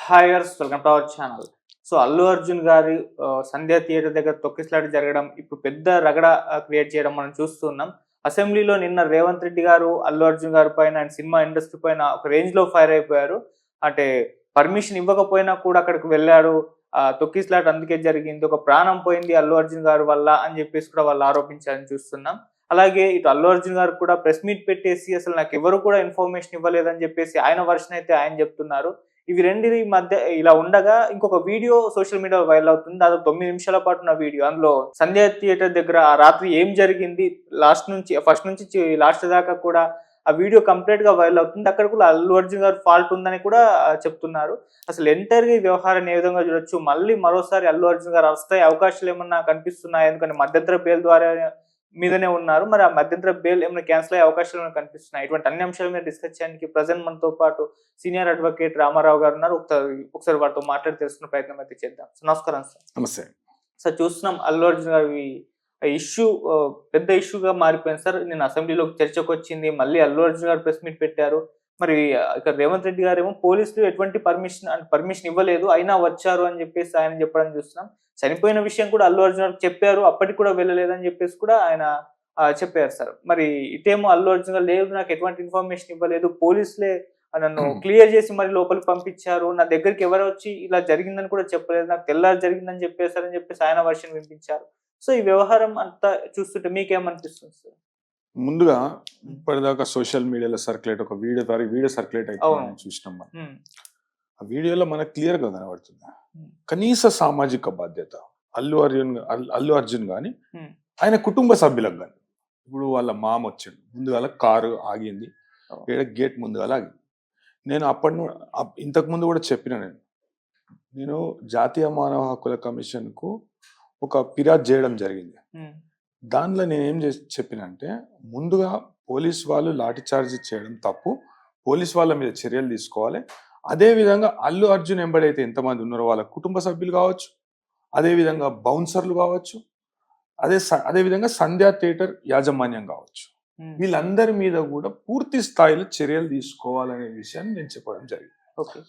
హాయర్స్ welcome to our channel. So Allu Arjun గారి Sandhya theatre దగ్గర తొక్కిసలాట జరగడం ఇప్పుడు పెద్ద రగడ క్రియేట్ చేయడం మనం చూస్తున్నాం. అసెంబ్లీలో నిన్న రేవంత్ రెడ్డి గారు అల్లు అర్జున్ గారి పైన అండ్ సినిమా ఇండస్ట్రీ పైన ఒక రేంజ్‌లో ఫైర్ అయిపోయారు. అంటే పర్మిషన్ ఇవ్వకపోయినా కూడా అక్కడికి వెళ్ళాడు. తొక్కిసలాట అందుకే జరిగింది. ఒక ప్రాణం పోయింది అల్లు అర్జున్ గారి వల్ల అని చెప్పేసి కూడా వాళ్ళు ఆరోపించారని చూస్తున్నాం. అలాగే ఇటు అల్లు అర్జున్ గారు కూడా ప్రెస్ మీట్ పెట్టేసి అసలు నాకెవరు కూడా ఇన్ఫర్మేషన్ ఇవ్వలేదని చెప్పేసి ఆయన వర్షన్ అయితే ఆయన చెప్తున్నారు. ఇవి రెండిటి మధ్య ఇలా ఉండగా ఇంకొక వీడియో సోషల్ మీడియాలో వైరల్ అవుతుంది. దాదాపు 9 నిమిషాల పాటు ఉన్న వీడియో. అందులో సంధ్య థియేటర్ దగ్గర ఆ రాత్రి ఏం జరిగింది ఫస్ట్ నుంచి లాస్ట్ దాకా కూడా ఆ వీడియో కంప్లీట్ గా వైరల్ అవుతుంది. అక్కడ కూడా అల్లు అర్జున్ గారు ఫాల్ట్ ఉందని కూడా చెప్తున్నారు. అసలు ఎంటైర్ గా ఈ వ్యవహారాన్ని ఏ విధంగా చూడొచ్చు, మళ్ళీ మరోసారి అల్లు అర్జున్ గారు అరెస్ట్ అయ్యే అవకాశాలు ఏమన్నా కనిపిస్తున్నాయి? ఎందుకంటే మధ్యంతర బెయిల్ ద్వారా మీదనే ఉన్నారు. మరి ఆ మధ్యంతర బెయిల్ ఏమైనా క్యాన్సిల్ అయ్యే అవకాశాలు ఏమైనా కనిపిస్తున్నాయి? ఇటువంటి అన్ని అంశాల మీద డిస్కస్ చేయడానికి ప్రెజెంట్ మనతో పాటు సీనియర్ అడ్వకేట్ రామారావు గారు ఉన్నారు. ఒకసారి వారితో మాట్లాడి తెలుసుకునే ప్రయత్నం అయితే చేద్దాం. నమస్కారం సార్. నమస్తే సార్. చూస్తున్నాం అల్లు అర్జున్ గారి ఇష్యూ పెద్ద ఇష్యూగా మారిపోయింది సార్. నేను అసెంబ్లీలో చర్చకు వచ్చింది. మళ్ళీ అల్లు అర్జున్ గారు ప్రెస్ మీట్ పెట్టారు. మరి ఇక్కడ రేవంత్ రెడ్డి గారేమో పోలీసులు ఎటువంటి పర్మిషన్ ఇవ్వలేదు, అయినా వచ్చారు అని చెప్పేసి ఆయన చెప్పడం చూస్తున్నాం. చనిపోయిన విషయం కూడా అల్లు అర్జున్ గారు చెప్పారు, అప్పటికి కూడా వెళ్ళలేదని చెప్పేసి కూడా ఆయన చెప్పారు సార్. మరి ఇటేమో అల్లు అర్జున్ గారు లేదు, నాకు ఎటువంటి ఇన్ఫర్మేషన్ ఇవ్వలేదు, పోలీసులే నన్ను క్లియర్ చేసి మరి లోపలికి పంపించారు, నా దగ్గరికి ఎవరు వచ్చి ఇలా జరిగిందని కూడా చెప్పలేదు, నాకు తెల్లారి జరిగిందని చెప్పేశారని చెప్పేసి ఆయన వర్షన్ వినిపించారు. సో ఈ వ్యవహారం అంతా చూస్తుంటే మీకేమనిపిస్తుంది సార్? ముందుగా ఇప్పటిదాకా సోషల్ మీడియాలో సర్క్యులేట్ ఒక వీడియో సర్క్యులేట్ అయితే చూసినాం మనం. ఆ వీడియోలో మనకు క్లియర్ గా కనబడుతుంది కనీస సామాజిక బాధ్యత అల్లు అర్జున్ గాని ఆయన కుటుంబ సభ్యులకు గాని. ఇప్పుడు వాళ్ళ మామ వచ్చాడు, ముందుగాల కారు ఆగింది, గేట్ ముందుగాల ఆగింది. నేను ఇంతకు ముందు కూడా చెప్పిన, నేను జాతీయ మానవ హక్కుల కమిషన్ కు ఒక ఫిర్యాదు చేయడం జరిగింది. దానిలో నేనేం చెప్పినంటే, ముందుగా పోలీస్ వాళ్ళు లాఠీ చార్జ్ చేయడం తప్పు, పోలీస్ వాళ్ళ మీద చర్యలు తీసుకోవాలి. అదే విధంగా అల్లు అర్జున్ ఎంబడైతే ఎంతమంది ఉన్నారో వాళ్ళ కుటుంబ సభ్యులు కావచ్చు, అదే విధంగా బౌన్సర్లు కావచ్చు, అదే విధంగా సంధ్యా థియేటర్ యాజమాన్యం కావచ్చు, వీళ్ళందరి మీద కూడా పూర్తి స్థాయిలో చర్యలు తీసుకోవాలనే విషయాన్ని నేను చెప్పడం జరిగింది.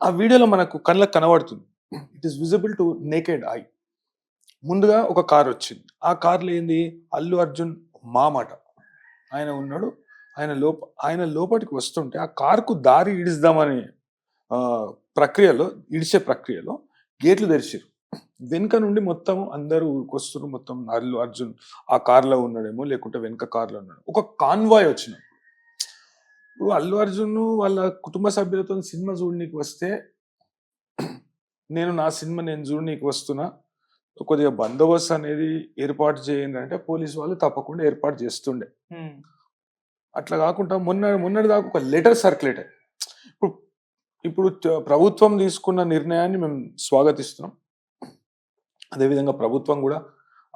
ఆ వీడియోలో మనకు కళ్ళకు కనబడుతుంది, it is visible to naked I. ముందుగా ఒక కార్ వచ్చింది, ఆ కార్లో ఏంది, అల్లు అర్జున్ మామట ఆయన ఉన్నాడు. ఆయన లోపలికి వస్తుంటే ఆ కార్కు దారి ఇడిద్దామనే ఇడిచే ప్రక్రియలో గేట్లు తెరిచారు. వెనుక నుండి మొత్తం అందరూ వస్తున్నారు. మొత్తం అల్లు అర్జున్ ఆ కార్లో ఉన్నాడేమో, లేకుంటే వెనుక కార్లో ఉన్నాడు. ఒక కాన్వాయ్ వచ్చిన ఇప్పుడు అల్లు అర్జున్ వాళ్ళ కుటుంబ సభ్యులతో సినిమా చూడనీకి వస్తే, నా సినిమా నేను చూడనీకి వస్తున్నా, కొద్దిగా బందోబస్తు అనేది ఏర్పాటు చేయండి అంటే పోలీసు వాళ్ళు తప్పకుండా ఏర్పాటు చేస్తుండే. అట్లా కాకుండా మొన్నటి దాకా ఒక లెటర్ సర్క్యులేట్ అయ్యి, ఇప్పుడు ప్రభుత్వం తీసుకున్న నిర్ణయాన్ని మేము స్వాగతిస్తున్నాం. అదేవిధంగా ప్రభుత్వం కూడా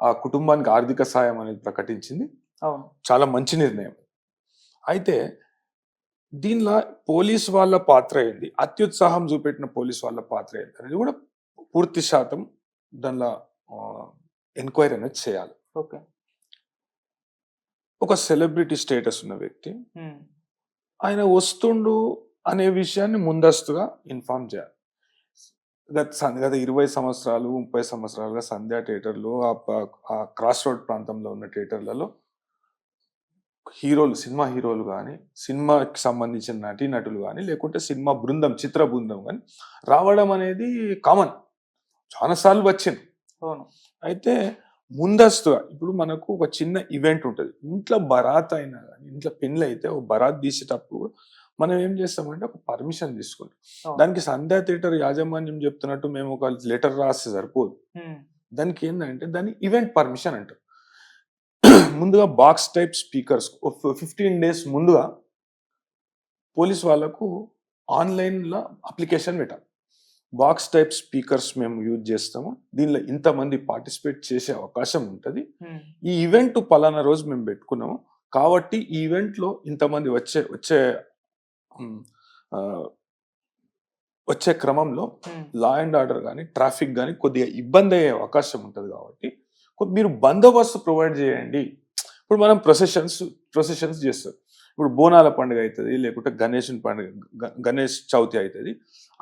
ఆ కుటుంబానికి ఆర్థిక సాయం అనేది ప్రకటించింది. చాలా మంచి నిర్ణయం. అయితే దీనిలో పోలీస్ వాళ్ళ పాత్ర ఏంది, అత్యుత్సాహం చూపెట్టిన పోలీస్ వాళ్ళ పాత్ర ఏంటి అనేది కూడా పూర్తి శాతం దానిలో ఎంక్వైరీ అనేది చేయాలి. ఒక సెలబ్రిటీ స్టేటస్ ఉన్న వ్యక్తి ఆయన వస్తుండు అనే విషయాన్ని ముందస్తుగా ఇన్ఫార్మ్ చేయాలి. గత 20 సంవత్సరాలు 30 సంవత్సరాలుగా సంధ్యా థియేటర్లు, ఆ క్రాస్ రోడ్ ప్రాంతంలో ఉన్న థియేటర్లలో సినిమా హీరోలు కానీ, సినిమాకి సంబంధించిన నటీనటులు కానీ, లేకుంటే సినిమా చిత్ర బృందం కానీ రావడం అనేది కామన్, చాలాసార్లు వచ్చింది. అయితే ముందస్తుగా ఇప్పుడు మనకు ఒక చిన్న ఈవెంట్ ఉంటుంది, ఇంట్లో బరాత్ అయినా కానీ, ఇంట్లో పెళ్ళి అయితే ఒక బరాత్ తీసేటప్పుడు మనం ఏం చేస్తామంటే ఒక పర్మిషన్ తీసుకుంటాం. దానికి సంధ్యా థియేటర్ యాజమాన్యం చెప్తున్నట్టు మేము ఒక లెటర్ రాస్తే సరిపోదు. దానికి ఏంటంటే దాన్ని ఈవెంట్ పర్మిషన్ అంటారు. ముందుగా బాక్స్ టైప్ స్పీకర్స్ 15 days ముందుగా పోలీస్ వాళ్ళకు ఆన్లైన్లో అప్లికేషన్ పెట్టాలి. బాక్స్ టైప్ స్పీకర్స్ మేము యూజ్ చేస్తాము, దీనిలో ఇంతమంది పార్టిసిపేట్ చేసే అవకాశం ఉంటుంది, ఈ ఈవెంట్ పలానా రోజు మేము పెట్టుకున్నాము కాబట్టి ఈ ఈవెంట్లో ఇంతమంది వచ్చే క్రమంలో లా అండ్ ఆర్డర్ కానీ, ట్రాఫిక్ కానీ కొద్దిగా ఇబ్బంది అయ్యే అవకాశం ఉంటుంది కాబట్టి మీరు బందోబస్తు ప్రొవైడ్ చేయండి. ఇప్పుడు మనం ప్రొసెషన్స్ చేస్తాం. ఇప్పుడు బోనాల పండుగ అవుతుంది, లేకుంటే గణేషుని పండుగ గణేష్ చవితి అవుతుంది,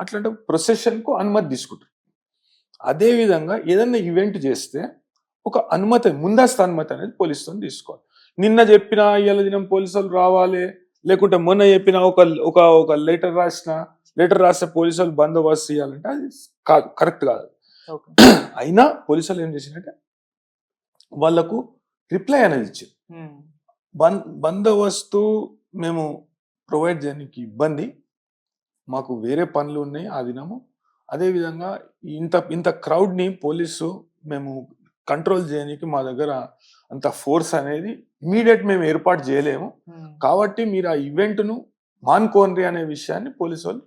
అట్లాంటి ప్రొసెషన్కు అనుమతి తీసుకుంటారు. అదేవిధంగా ఏదైనా ఈవెంట్ చేస్తే ఒక అనుమతి, ముందస్తు అనుమతి అనేది పోలీసుతో తీసుకోవాలి. నిన్న చెప్పిన ఇవాళ దినం పోలీసు వాళ్ళు రావాలి, లేకుంటే మొన్న చెప్పిన ఒక లెటర్ రాస్తే పోలీసు వాళ్ళు బందోబస్తు చేయాలంటే అది కాదు, కరెక్ట్ కాదు. అయినా పోలీసు వాళ్ళు ఏం చేసిందంటే వాళ్లకు రిప్లై అనేది ఇచ్చింది. బందోబస్తు మేము ప్రొవైడ్ చేయడానికి ఇబ్బంది, మాకు వేరే పనులు ఉన్నాయి ఆ దినము, అదేవిధంగా ఇంత క్రౌడ్ని పోలీసు మేము కంట్రోల్ చేయడానికి మా దగ్గర అంత ఫోర్స్ అనేది ఇమీడియట్ మేము ఏర్పాటు చేయలేము, కాబట్టి మీరు ఆ ఈవెంట్ను మానుకోండి అనే విషయాన్ని పోలీసు వాళ్ళు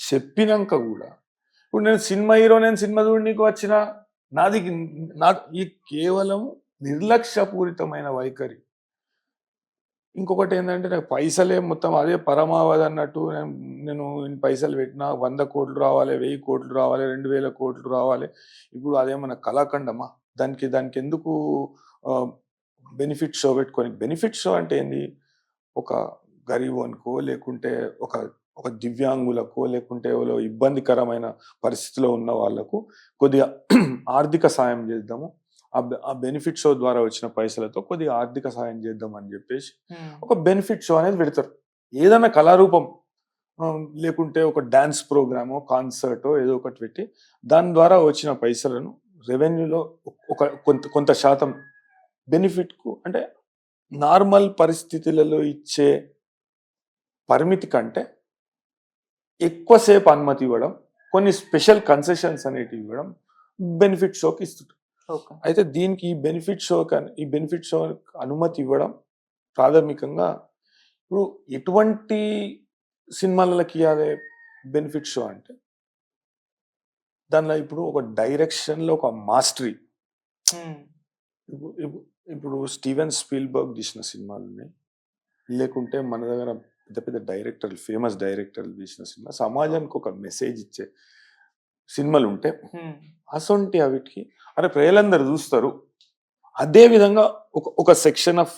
చెప్పినాక కూడా ఇప్పుడు నేను సినిమా చూడడానికి వచ్చిన ఈ కేవలం నిర్లక్ష్యపూరితమైన వైఖరి. ఇంకొకటి ఏంటంటే నాకు పైసలే మొత్తం అదే పరమావధి అన్నట్టు, నేను పైసలు పెట్టినా 100 కోట్లు రావాలి, 1000 కోట్లు రావాలి, 2000 కోట్లు రావాలి. ఇప్పుడు అదేమన్నా కళాఖండమా? దానికి ఎందుకు బెనిఫిట్ షో పెట్టుకొని? బెనిఫిట్ షో అంటే ఏంది? ఒక గరీబోనికో, లేకుంటే ఒక దివ్యాంగులకో, లేకుంటే ఇబ్బందికరమైన పరిస్థితిలో ఉన్న వాళ్ళకు కొద్దిగా ఆర్థిక సాయం చేద్దాము, ఆ బెనిఫిట్ షో ద్వారా వచ్చిన పైసలతో కొద్దిగా ఆర్థిక సాయం చేద్దాం అని చెప్పేసి ఒక బెనిఫిట్ షో అనేది పెడతారు. ఏదైనా కళారూపం, లేకుంటే ఒక డాన్స్ ప్రోగ్రామో, కాన్సర్టో ఏదో ఒకటి పెట్టి దాని ద్వారా వచ్చిన పైసలను రెవెన్యూలో కొంత శాతం బెనిఫిట్కు, అంటే నార్మల్ పరిస్థితులలో ఇచ్చే పరిమితి కంటే ఎక్కువసేపు అనుమతి ఇవ్వడం, కొన్ని స్పెషల్ కన్సెషన్స్ అనేటివి ఇవ్వడం బెనిఫిట్ షోకి ఇస్తుంటారు. అయితే దీనికి ఈ బెనిఫిట్ షో అనుమతి ఇవ్వడం ప్రాథమికంగా ఇప్పుడు ఎటువంటి సినిమాలకి ఇవ్వాలి బెనిఫిట్ షో అంటే, దానిలో ఇప్పుడు ఒక డైరెక్షన్లో ఒక మాస్టరీ. ఇప్పుడు స్టీవెన్ స్పీల్బర్గ్ తీసిన సినిమాలు ఉన్నాయి, లేకుంటే మన దగ్గర పెద్ద పెద్ద డైరెక్టర్లు, ఫేమస్ డైరెక్టర్లు తీసిన సినిమా, సమాజానికి ఒక మెసేజ్ ఇచ్చే సినిమాలు ఉంటే అసొంటి అవిటికి అరే ప్రజలందరూ చూస్తారు, అదే విధంగా ఒక సెక్షన్ ఆఫ్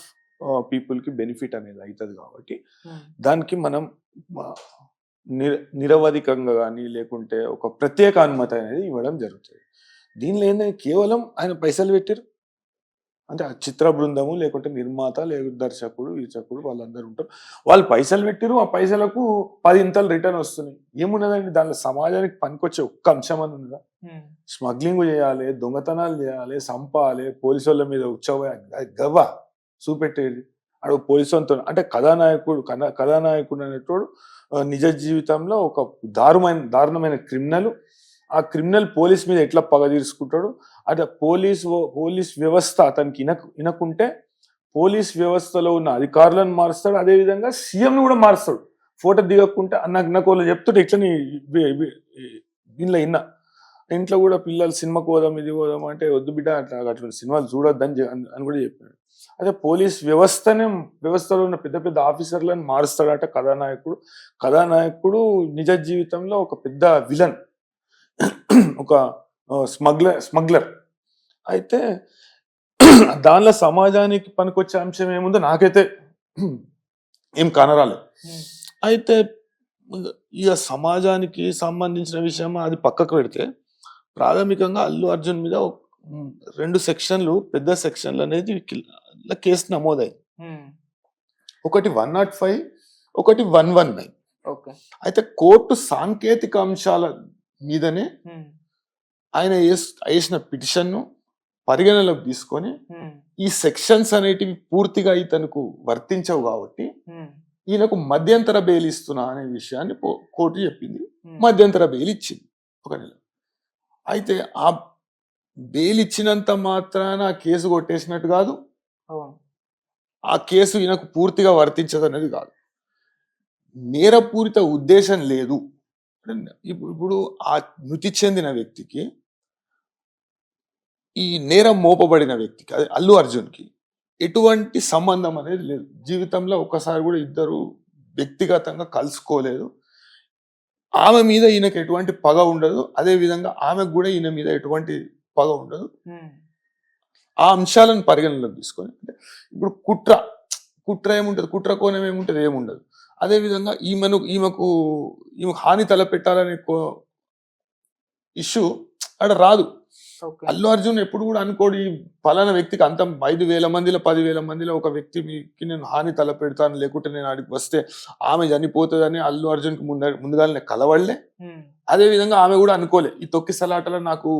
పీపుల్కి బెనిఫిట్ అనేది అవుతుంది. కాబట్టి దానికి మనం నిరవధికంగా కానీ, లేకుంటే ఒక ప్రత్యేక అనుమతి అనేది ఇవ్వడం జరుగుతుంది. దీనిలో ఏంటంటే కేవలం ఆయన పైసలు పెట్టారు అంటే, ఆ చిత్ర బృందము, లేకుంటే నిర్మాత, లేకుంటే దర్శకుడు, వీచకుడు వాళ్ళందరూ ఉంటారు, వాళ్ళు పైసలు పెట్టారు, ఆ పైసలకు 10 ఇంతలు రిటర్న్ వస్తున్నాయి. ఏమున్నదండి దానిలో? సమాజానికి పనికొచ్చే ఒక్క అంశం అని ఉన్నదా? స్మగ్లింగ్ చేయాలి, దొంగతనాలు చేయాలి, సంపాలి, పోలీసు వాళ్ళ మీద గవ్వ చూపెట్టేది అడు పోలీసులతో. అంటే కథానాయకుడు అనేటోడు నిజ జీవితంలో ఒక దారుణమైన క్రిమినల్. ఆ క్రిమినల్ పోలీస్ మీద ఎట్లా పగ తీర్చుకుంటాడు, అంటే పోలీస్ వ్యవస్థ అతనికి ఇనకుంటే పోలీస్ వ్యవస్థలో ఉన్న అధికారులను మారుస్తాడు, అదేవిధంగా సీఎంను కూడా మారుస్తాడు. ఫోటో దిగకుంటే నాకు వాళ్ళు చెప్తుంటే ఇట్లని దీనిలో ఇంట్లో కూడా పిల్లలు సినిమాకు పోదాం, ఇది పోదాం అంటే వద్దు బిడ్డ, అట్లాంటి సినిమాలు చూడొద్దని అని కూడా చెప్పాడు. అదే పోలీస్ వ్యవస్థలో ఉన్న పెద్ద పెద్ద ఆఫీసర్లను మారుస్తాడట కథానాయకుడు నిజ జీవితంలో ఒక పెద్ద విలన్, ఒక స్మగ్లర్. అయితే దానిలో సమాజానికి పనికొచ్చే అంశం ఏముందో నాకైతే ఏం కనరాలేదు. అయితే ఇక సమాజానికి సంబంధించిన విషయం అది పక్కకు పెడితే, ప్రాథమికంగా అల్లు అర్జున్ మీద 2 సెక్షన్లు, పెద్ద సెక్షన్లు అనేది కేసు నమోదైంది. ఒకటి 105, ఒకటి 119. అయితే కోర్టు సాంకేతిక అంశాల మీదనే ఆయన వేసిన పిటిషన్ను పరిగణలోకి తీసుకొని ఈ సెక్షన్స్ అనేటివి పూర్తిగా ఇతనుకు వర్తించవు కాబట్టి ఈయనకు మధ్యంతర బెయిల్ ఇస్తున్నా అనే విషయాన్ని కోర్టు చెప్పింది. మధ్యంతర బెయిల్ ఇచ్చింది 1 నెల. అయితే ఆ బెయిల్ ఇచ్చినంత మాత్రాన ఆ కేసు కొట్టేసినట్టు కాదు, ఆ కేసు ఈయనకు పూర్తిగా వర్తించదు అనేది కాదు. నేరపూరిత ఉద్దేశం లేదు. ఇప్పుడు ఆ మృతి చెందిన వ్యక్తికి, ఈ నేరం మోపబడిన వ్యక్తికి, అదే అల్లు అర్జున్కి ఎటువంటి సంబంధం అనేది లేదు. జీవితంలో ఒక్కసారి కూడా ఇద్దరు వ్యక్తిగతంగా కలుసుకోలేదు. ఆమె మీద ఈయనకు ఎటువంటి పగ ఉండదు, అదే విధంగా ఆమెకు కూడా ఈయన మీద ఎటువంటి పగ ఉండదు. ఆ అంశాలను పరిగణలోకి తీసుకొని, ఇప్పుడు కుట్ర ఏముంటది, కుట్ర కోణం ఏముంటది, ఏముండదు. అదేవిధంగా ఈమెకు హాని తలపెట్టాలనే ఇష్యూ ఆడ రాదు. ఓకే. అల్లు అర్జున్ ఎప్పుడు కూడా అనుకోడు ఈ పలానా వ్యక్తికి అంత 5,000 మందిలో 10,000 మందిలో ఒక వ్యక్తికి నేను హాని తలపెడతాను, లేకుంటే నేను ఆడికి వస్తే ఆమె చనిపోతుందని అల్లు అర్జున్ కి ముందుగానే కలవడలే. అదే విధంగా ఆమె కూడా అనుకోలే ఈ తొక్కిసలాటలో నాకు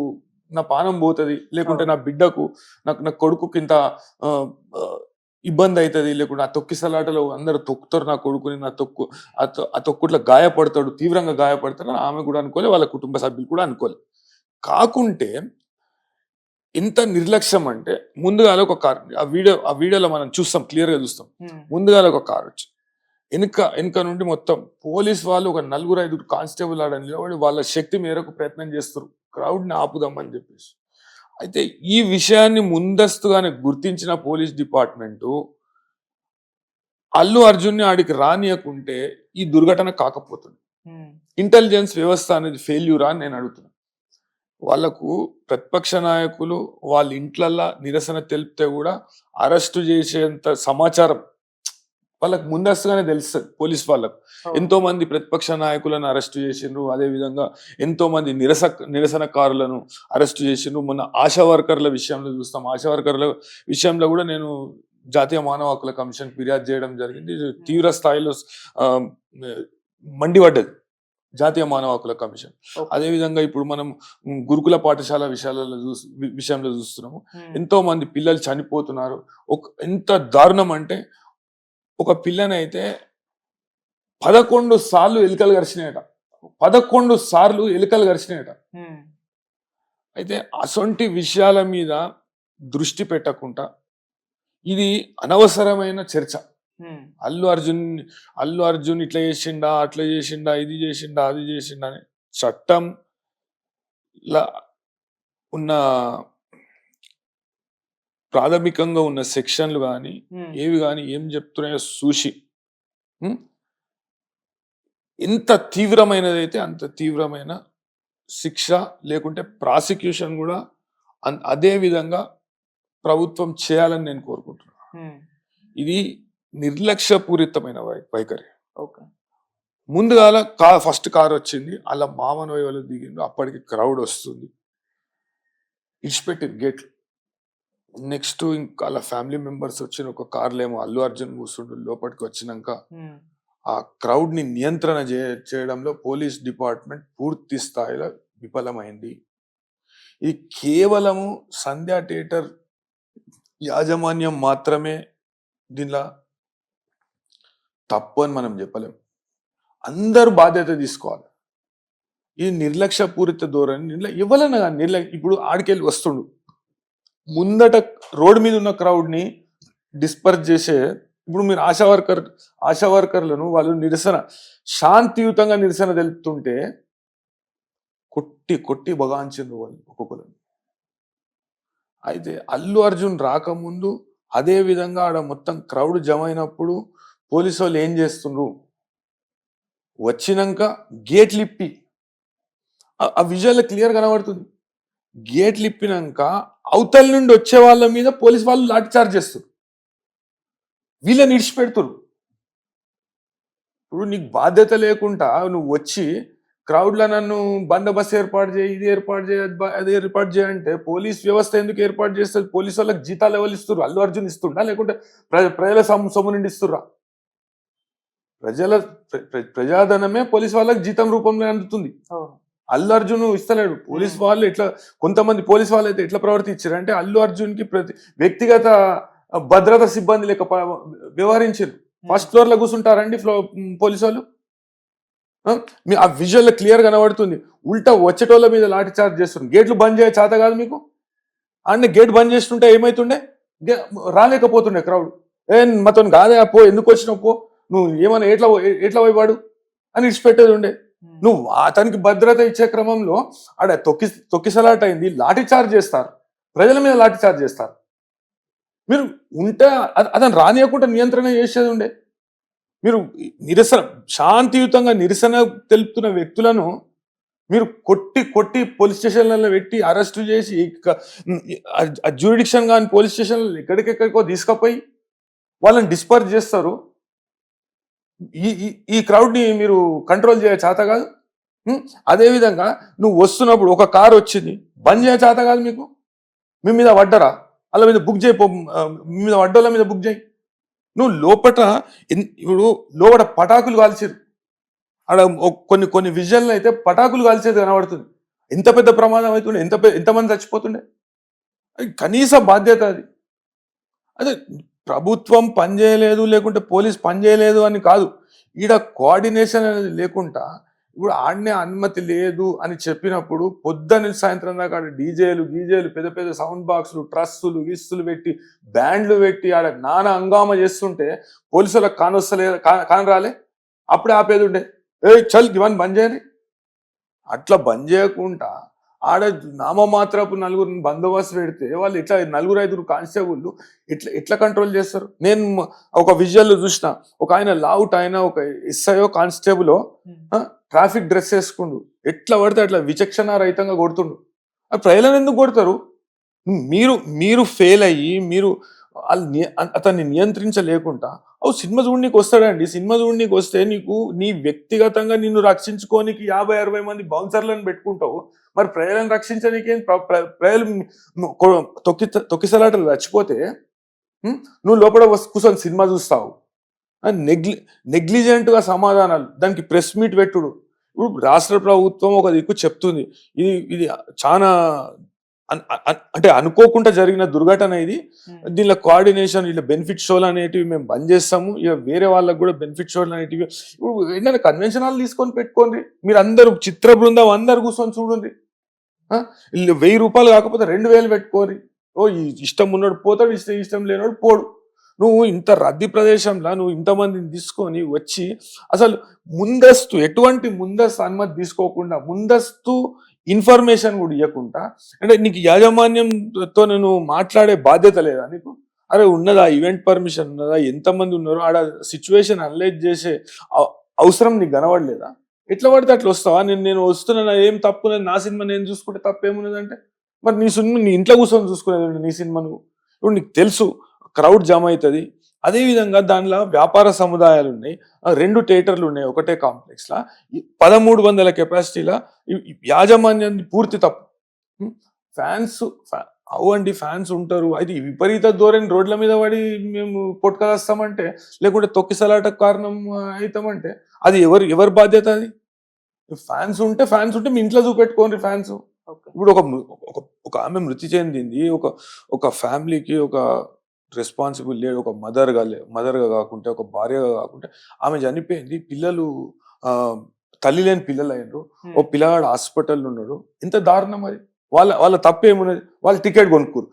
నా పానం పోతుంది, లేకుంటే నా బిడ్డకు నా కొడుకుకి ఇంత ఇబ్బంది అవుతుంది, లేకుంటే ఆ తొక్కిసలాటలో అందరు తొక్కుతారు నా కొడుకుని, ఆ తొక్కుట్లో గాయపడతాడు, తీవ్రంగా గాయపడతాడు ఆమె కూడా అనుకోలే, వాళ్ళ కుటుంబ సభ్యులు కూడా అనుకోలే. కాకుంటే ఎంత నిర్లక్ష్యం అంటే ముందుగా ఒక కార్, ఆ వీడియోలో మనం చూస్తాం, క్లియర్ గా చూస్తాం. ముందుగా ఒక కార్ వచ్చి వెనుక నుండి మొత్తం పోలీస్ వాళ్ళు ఒక 4-5 కానిస్టేబుల్ ఆడ నిలబడి వాళ్ళ శక్తి మేరకు ప్రయత్నం చేస్తారు క్రౌడ్ ని ఆపుదామని చెప్పేసి. అయితే ఈ విషయాన్ని ముందస్తుగానే గుర్తించిన పోలీస్ డిపార్ట్మెంట్ అల్లు అర్జున్ ని ఆడికి రానియకుంటే ఈ దుర్ఘటన కాకపోతుంది. ఇంటెలిజెన్స్ వ్యవస్థ అనేది ఫెయిల్యూరా అని నేను అడుగుతున్నా. వాళ్ళకు ప్రతిపక్ష నాయకులు వాళ్ళ ఇంట్లల్లా నిరసన తెలిపితే కూడా అరెస్టు చేసేంత సమాచారం వాళ్ళకు ముందస్తుగానే తెలుస్తుంది పోలీస్ వాళ్ళకు. ఎంతో మంది ప్రతిపక్ష నాయకులను అరెస్టు చేసిండ్రు, అదే విధంగా ఎంతో మంది నిరసనకారులను అరెస్టు చేసిండ్రు. మొన్న ఆశా వర్కర్ల విషయంలో చూస్తాం, ఆశా వర్కర్ల విషయంలో కూడా నేను జాతీయ మానవ హక్కుల కమిషన్ ఫిర్యాదు చేయడం జరిగింది. తీవ్ర స్థాయిలో మండిపడ్డది జాతీయ మానవ హక్కుల కమిషన్. అదే విధంగా ఇప్పుడు మనం గురుకుల పాఠశాల విషయంలో చూస్తున్నాము, ఎంతో మంది పిల్లలు చనిపోతున్నారు. ఎంత దారుణం అంటే ఒక పిల్లనైతే 11 సార్లు ఎలుకలు గరిచినాయట, 11 సార్లు ఎలుకలు గరిచినాయట. అయితే అసొంటి విషయాల మీద దృష్టి పెట్టకుండా ఇది అనవసరమైన చర్చ. అల్లు అర్జున్ ఇట్లా చేసిండా, అట్లా చేసిండా, ఇది చేసిండా, అది చేసిండా అని చట్టం ఉన్న ప్రాథమికంగా ఉన్న సెక్షన్లు కానీ ఏవి కానీ ఏం చెప్తున్నాయో చూసి ఎంత తీవ్రమైనదైతే అంత తీవ్రమైన శిక్ష, లేకుంటే ప్రాసిక్యూషన్ కూడా అదే విధంగా ప్రభుత్వం చేయాలని నేను కోరుకుంటున్నాను. ఇది నిర్లక్ష్యపూరితమైన వైఖరి. ముందుగా ఫస్ట్ కార్ వచ్చింది, అలా మామన్ వైవలు దిగిండు, అప్పటికి క్రౌడ్ వస్తుంది, ఇడిచిపెట్టి గేట్లు. నెక్స్ట్ ఇంకా అలా ఫ్యామిలీ మెంబర్స్ వచ్చిన ఒక కార్లో ఏమో అల్లు అర్జున్ కూర్చుండు. లోపలికి వచ్చినాక ఆ క్రౌడ్ ని నియంత్రణ చేయడంలో పోలీస్ డిపార్ట్మెంట్ పూర్తి స్థాయిలో విఫలమైంది. ఇది కేవలము సంధ్యా థియేటర్ యాజమాన్యం మాత్రమే దీనిలో తప్పు అని మనం చెప్పలేము. అందరూ బాధ్యత తీసుకోవాలి. ఈ నిర్లక్ష్యపూరిత ధోరణి ఇవ్వాలన్నా కానీ ఇప్పుడు ఆడికెళ్ళి వస్తుండు, ముందట రోడ్డు మీద ఉన్న క్రౌడ్ ని డిస్పర్స్ చేసే, ఇప్పుడు మీరు ఆశా వర్కర్లను వాళ్ళు శాంతియుతంగా నిరసన తెలుపుతుంటే కొట్టి బగాంచిండ్రు వాళ్ళు ఒక్కొక్కరు. అయితే అల్లు అర్జున్ రాకముందు అదే విధంగా ఆడ మొత్తం క్రౌడ్ జమ అయినప్పుడు పోలీసు వాళ్ళు ఏం చేస్తుండ్రు, వచ్చినాక గేట్లు ఇప్పి, ఆ విజువల్ క్లియర్ కనబడుతుంది, గేట్లు ఇప్పినాక అవతల నుండి వచ్చే వాళ్ళ మీద పోలీసు వాళ్ళు లాఠీ చార్జ్ చేస్తారు, వీళ్ళని ఇడిచిపెడుతురు. ఇప్పుడు నీకు బాధ్యత లేకుండా నువ్వు వచ్చి క్రౌడ్లో నన్ను బందోబస్తు ఏర్పాటు చేయి, ఇది ఏర్పాటు చేయి, అది ఏర్పాటు చేయంటే పోలీస్ వ్యవస్థ ఎందుకు ఏర్పాటు చేస్తుంది? పోలీసు వాళ్ళకి జీతాలు ఎవరు ఇస్తున్నారు? అల్లు అర్జున్ ఇస్తుండా, లేకుంటే ప్రజల సొమ్ము నుండి ఇస్తుర్రా? ప్రజాధనమే పోలీసు వాళ్ళకి జీతం రూపంలో అందుతుంది. అల్లు అర్జున్ ఇస్తలేడు. పోలీస్ వాళ్ళు ఎట్లా, కొంతమంది పోలీస్ వాళ్ళు అయితే ఎట్లా ప్రవర్తించారు అంటే అల్లు అర్జున్ కి వ్యక్తిగత భద్రతా సిబ్బంది లేక వ్యవహరించారు. ఫస్ట్ ఫ్లోర్ లో కూర్చుంటారండి పోలీసు వాళ్ళు. ఆ విజువల్ క్లియర్ కనబడుతుంది. ఉల్టా వచ్చేటోళ్ళ మీద లాఠీ చార్జ్ చేస్తున్నారు. గేట్లు బంద్ చేయ చేత కాదు మీకు? అంటే గేట్ బంద్ చేస్తుంటే ఏమైతుండే, రాలేకపోతుండే క్రౌడ్. మాతో కాదే పో, ఎందుకు వచ్చినావు పో, నువ్వు ఏమన్నా ఎట్లా పోయివాడు అని ఇచ్చిపెట్టేది ఉండే. నువ్వు అతనికి భద్రత ఇచ్చే క్రమంలో ఆడ తొక్కిసలాట అయింది, లాఠీ చార్జ్ చేస్తారు, ప్రజల మీద లాఠీ చార్జ్ చేస్తారు. మీరు ఉంటే అతను రానియకుండా నియంత్రణ చేసేది ఉండే. మీరు శాంతియుతంగా నిరసన తెలుపుతున్న వ్యక్తులను మీరు కొట్టి పోలీస్ స్టేషన్లలో పెట్టి అరెస్టు చేసి జ్యూరిడిక్షన్ కానీ పోలీస్ స్టేషన్లలో ఎక్కడికెక్కడికో తీసుకుపోయి వాళ్ళని డిస్పర్స్ చేస్తారు. ఈ ఈ క్రౌడ్ ని మీరు కంట్రోల్ చేయ చేత కాదు. అదే విధంగా నువ్వు వస్తున్నప్పుడు ఒక కారు వచ్చింది, బంద్ చేయ చేత కాదు మీకు. మీ మీద పడ్డరా, వాళ్ళ మీద బుక్ చేయి, మీ మీద పడ్డోళ్ళ మీద బుక్ చేయి. నువ్వు లోపట ఇప్పుడు లోపల పటాకులు కాల్చిరు, ఆడ కొన్ని కొన్ని విజువల్ అయితే పటాకులు కాల్చేది కనబడుతుంది. ఎంత పెద్ద ప్రమాదం అవుతుండే, ఎంతమంది చచ్చిపోతుండే. కనీస బాధ్యత అది. అదే ప్రభుత్వం పనిచేయలేదు, లేకుంటే పోలీస్ పనిచేయలేదు అని కాదు, ఈడ కోఆర్డినేషన్ అనేది లేకుండా ఇప్పుడు ఆడనే అనుమతి లేదు అని చెప్పినప్పుడు పొద్దున్న సాయంత్రం దాకా ఆడ డీజేలు గీజేలు పెద్ద పెద్ద సౌండ్ బాక్సులు ట్రస్సులు గిస్సులు పెట్టి బ్యాండ్లు పెట్టి ఆడ నానా హంగామా చేస్తుంటే పోలీసులకు కాని రాలే, అప్పుడే ఆపేది ఉండే. చల్ ఇవన్నీ బంద్ చేయండి. అట్లా బంద్ చేయకుండా ఆడ నామమాత్రపు నలుగురు బందోబస్తు పెడితే వాళ్ళు ఎట్లా 4-5 కానిస్టేబుల్ ఎట్లా కంట్రోల్ చేస్తారు? నేను ఒక విజువల్ చూసిన, ఒక ఆయన లావుట్ ఆయన ఒక ఎస్ఐఓ కానిస్టేబుల్ ట్రాఫిక్ డ్రెస్ వేసుకుండు, ఎట్లా పడితే అట్లా విచక్షణ రహితంగా కొడుతుండు. ప్రజలను ఎందుకు కొడతారు? మీరు ఫెయిల్ అయ్యి మీరు అతన్ని నియంత్రించలేకుండా సినిమా చూడనీకి వస్తాడండి. సినిమా చూడనీకి వస్తే నీకు నీ వ్యక్తిగతంగా నిన్ను రక్షించుకోనికి 50-60 మంది బౌన్సర్లను పెట్టుకుంటావు. మరి ప్రజలను రక్షించడానికి ప్రజలు తొక్కిసలాటలు చచ్చిపోతే నువ్వు లోపల కూర్చొని సినిమా చూస్తావు. నెగ్లిజెంట్గా సమాధానాలు, దానికి ప్రెస్ మీట్ పెట్టుడు. ఇప్పుడు రాష్ట్ర ప్రభుత్వం ఒక దిక్కు చెప్తుంది, ఇది చాలా అంటే అనుకోకుండా జరిగిన దుర్ఘటన ఇది, దీనిలో కోఆర్డినేషన్ ఇలా బెనిఫిట్ షోలు అనేటివి మేము బంద్ చేస్తాము, ఇక వేరే వాళ్ళకు కూడా బెనిఫిట్ షోలు అనేటివి ఇప్పుడు ఏంటంటే కన్వెన్షన్ హాల్ తీసుకొని పెట్టుకోండి. మీరు అందరూ చిత్ర బృందం అందరు కూర్చొని చూడండి. 1000 రూపాయలు కాకపోతే 2000 పెట్టుకోరి. ఇష్టం ఉన్నోడు పోతాడు, ఇష్టం లేనోడు పోడు. నువ్వు ఇంత రద్దీ ప్రదేశంలో నువ్వు ఇంతమందిని తీసుకొని వచ్చి అసలు ఎటువంటి ముందస్తు అనుమతి తీసుకోకుండా, ముందస్తు ఇన్ఫర్మేషన్ కూడా ఇవ్వకుండా, అంటే నీకు యాజమాన్యంతో నేను మాట్లాడే బాధ్యత లేదా నీకు? అరే ఉన్నదా, ఈవెంట్ పర్మిషన్ ఉన్నదా, ఎంతమంది ఉన్నారో ఆడ సిచ్యువేషన్ అనలైజ్ చేసే అవసరం నీకు కనబడలేదా? ఎట్లా పడితే అట్లా వస్తావా? నేను వస్తున్నా, ఏం తప్పు లేదు, నా సినిమా నేను చూసుకుంటే తప్పేమున్నదంటే, మరి నీ సినిమా నీ ఇంట్లో కూర్చొని చూసుకునేది నీ సినిమా నువ్వు. ఇప్పుడు నీకు తెలుసు క్రౌడ్ జామ్ అవుతుంది. అదేవిధంగా దానిలో వ్యాపార సముదాయాలు ఉన్నాయి, 2 థియేటర్లు ఉన్నాయి ఒకటే కాంప్లెక్స్లో, 1300 కెపాసిటీలా యాజమాన్యం పూర్తి తప్పు. ఫ్యాన్స్ అవండి, ఫ్యాన్స్ ఉంటారు, అది విపరీత ధోరణి రోడ్ల మీద పడి మేము పొట్టుకదేస్తామంటే, లేకుంటే తొక్కిసలాటకు కారణం అవుతామంటే అది ఎవరి బాధ్యత? అది ఫ్యాన్స్ ఉంటే మీ ఇంట్లో చూపెట్టుకోండి ఫ్యాన్స్. ఇప్పుడు ఒక ఆమె మృతి చెందింది, ఒక ఫ్యామిలీకి ఒక రెస్పాన్సిబుల్ లేడు, ఒక మదర్గా కాకుంటే, ఒక భార్యగా కాకుంటే ఆమె చనిపోయింది. పిల్లలు తల్లి లేని పిల్లలు అయినరు, ఓ పిల్లగాడు హాస్పిటల్ ఉన్నాడు. ఎంత దారుణం అది. వాళ్ళ తప్పు ఏమున్నది? వాళ్ళు టికెట్ కొనుక్కురు,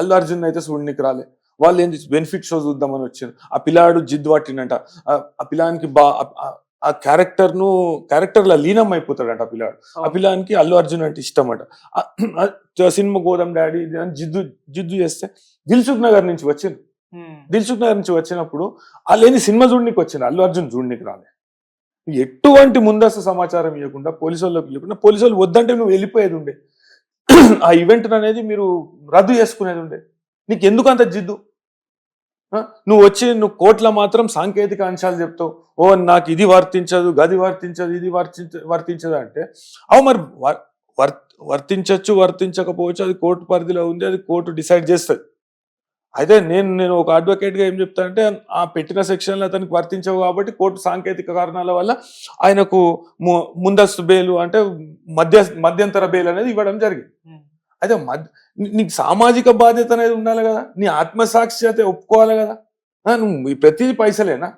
అల్లు అర్జున్ అయితే చూడనికి రాలే, వాళ్ళు ఏంటి బెనిఫిట్ షో చూద్దామని వచ్చారు. ఆ పిల్లాడు జిద్దు పట్టినట, ఆ పిల్లానికి ఆ క్యారెక్టర్లో లీనం అయిపోతాడట ఆ పిల్లానికి అల్లు అర్జున్ అంటే ఇష్టం అట. సినిమా గోదాం డాడీ జిద్దు చేస్తే దిల్సుఖ్ నగర్ నుంచి వచ్చినప్పుడు వాళ్ళు సినిమా చూడనికి వచ్చింది, అల్లు అర్జున్ చూడనికి రాలే. ఎటువంటి ముందస్తు సమాచారం ఇవ్వకుండా పోలీసు వాళ్ళు వద్దంటే నువ్వు వెళ్ళిపోయేది ఉండే. ఆ ఈవెంట్ అనేది మీరు రద్దు చేసుకునేది ఉండే. నీకు ఎందుకు అంత జిద్దు? నువ్వు కోర్టులో మాత్రం సాంకేతిక అంశాలు చెప్తావు. నాకు ఇది వర్తించదు, గది వర్తించదు, ఇది వర్తించదు అంటే అవు మరి వర్తించవచ్చు, వర్తించకపోవచ్చు, అది కోర్టు పరిధిలో ఉంది, అది కోర్టు డిసైడ్ చేస్తుంది. అయితే నేను ఒక అడ్వకేట్గా ఏం చెప్తానంటే, ఆ పెట్టిన సెక్షన్లు అతనికి వర్తించవు కాబట్టి కోర్టు సాంకేతిక కారణాల వల్ల ఆయనకు ముందస్తు బెయిల్ అంటే మధ్యంతర బెయిల్ అనేది ఇవ్వడం జరిగింది. అయితే నీకు సామాజిక బాధ్యత అనేది ఉండాలి కదా, నీ ఆత్మసాక్షి ఒప్పుకోవాలి కదా. నువ్వు ప్రతిదీ పైసలేనా?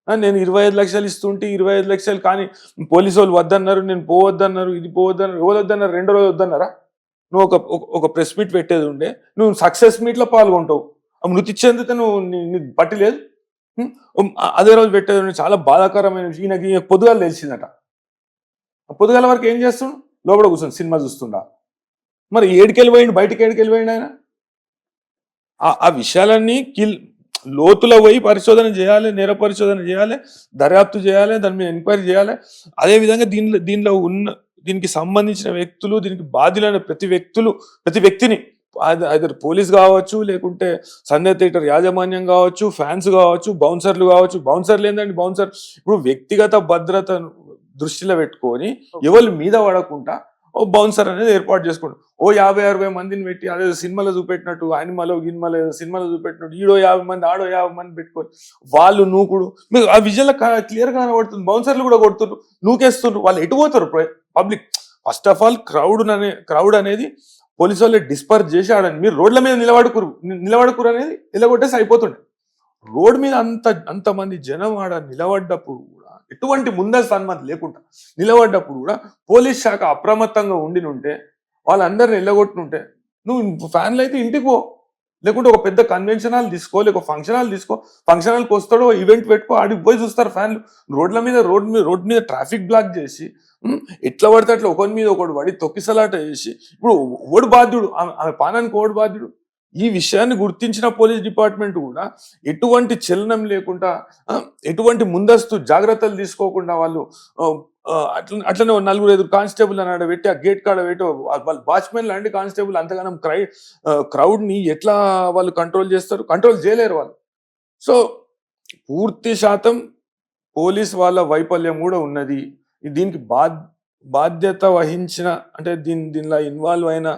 నేను 25 లక్షలు ఇస్తుంటే 25 లక్షలు కానీ పోలీసు వాళ్ళు వద్దన్నారు, నేను పోవద్దన్నారు, ఇది పోవద్దన్నారు, ఎవరు వద్దన్నారు, 2 రోజులు వద్దన్నారా? నువ్వు ఒక ప్రెస్ మీట్ పెట్టేది ఉండే, నువ్వు సక్సెస్ మీట్లో పాల్గొంటావు. మృతి చెందితే నీకు బట్టి లేదు. అదే రోజు పెట్టేది ఉండే, చాలా బాధాకరమైన విషయం. ఈయనకి పొద్దుగాల తెలిసిందట. పొద్దుగాల వరకు ఏం చేస్తుండు? లోపల కూర్చొని సినిమా చూస్తుండా. మరి ఏడికెళ్ళిపోయిండు, బయటికి ఏడికెళ్ళిపోయిండు ఆయన? ఆ విషయాలన్నీ లోతులో పోయి పరిశోధన చేయాలి, నేర పరిశోధన చేయాలి, దర్యాప్తు చేయాలి, దాని మీద ఎంక్వైరీ చేయాలి. అదేవిధంగా దీనిలో దీనికి సంబంధించిన వ్యక్తులు, దీనికి బాధ్యులైన ప్రతి వ్యక్తిని అది పోలీస్ కావచ్చు, లేకుంటే సంధ్య థియేటర్ యాజమాన్యం కావచ్చు, ఫ్యాన్స్ కావచ్చు, బౌన్సర్లు కావచ్చు. బౌన్సర్లు ఏంటంటే బౌన్సర్ ఇప్పుడు వ్యక్తిగత భద్రతను దృష్టిలో పెట్టుకొని ఎవరి మీద పడకుండా ఓ బౌన్సర్ అనేది ఏర్పాటు చేసుకోండి. ఓ 50-60 మందిని పెట్టి అదే సినిమాలో చూపెట్టినట్టు సినిమాలో సినిమాలో చూపెట్టినట్టు ఈడో 50 మంది ఆడో 50 మంది పెట్టుకొని వాళ్ళు నూకుడు మీకు ఆ విజన్ క్లియర్ గా కనబడుతుంది. బౌన్సర్లు కూడా కొడుతున్నారు, నూకేస్తున్నారు. వాళ్ళు ఎటు పోతారు public? First of all crowd అనేది పోలీసు వాళ్ళే డిస్పర్స్ చేసి ఆడండి. మీరు రోడ్ల మీద నిలబడుకురు అనేది నిలబొట్టేసి అయిపోతుండే. రోడ్ మీద అంతమంది జనం ఆడ నిలబడ్డప్పుడు కూడా ఎటువంటి ముందస్తు అనుమతి లేకుండా నిలబడ్డప్పుడు కూడా పోలీస్ శాఖ అప్రమత్తంగా ఉంటే వాళ్ళందరిని వెళ్ళగొట్టినుంటే నువ్వు ఫ్యాన్లు అయితే ఇంటికి పో, లేకుంటే ఒక పెద్ద కన్వెన్షన్ హాల్ తీసుకో, లేక ఫంక్షన్ హాల్ తీసుకో. ఫంక్షన్ హాల్కి వస్తాడో ఈవెంట్ పెట్టుకో, ఆడికి పోయి చూస్తారు ఫ్యాన్లు. రోడ్ మీద ట్రాఫిక్ బ్లాక్ చేసి ఎట్లా పడితే అట్లా ఒకరి మీద ఒకటి పడి తొక్కిసలాట చేసి ఇప్పుడు ఓడి బాధ్యుడు, ఆమె పానానికి ఓడి బాధ్యుడు. ఈ విషయాన్ని గుర్తించిన పోలీస్ డిపార్ట్మెంట్ కూడా ఎటువంటి చలనం లేకుండా ఎటువంటి ముందస్తు జాగ్రత్తలు తీసుకోకుండా వాళ్ళు అట్లనే 4-5 కానిస్టేబుల్ అని పెట్టి ఆ గేట్ కాడ పెట్టి వాళ్ళు వాచ్మెన్ లాంటి కానిస్టేబుల్ అంతగానం క్రౌడ్ ని ఎట్లా వాళ్ళు కంట్రోల్ చేస్తారు? కంట్రోల్ చేయలేరు వాళ్ళు. సో పూర్తి శాతం పోలీస్ వాళ్ళ వైఫల్యం కూడా ఉన్నది. దీనికి బాధ్యత వహించిన అంటే దీనిలో ఇన్వాల్వ్ అయిన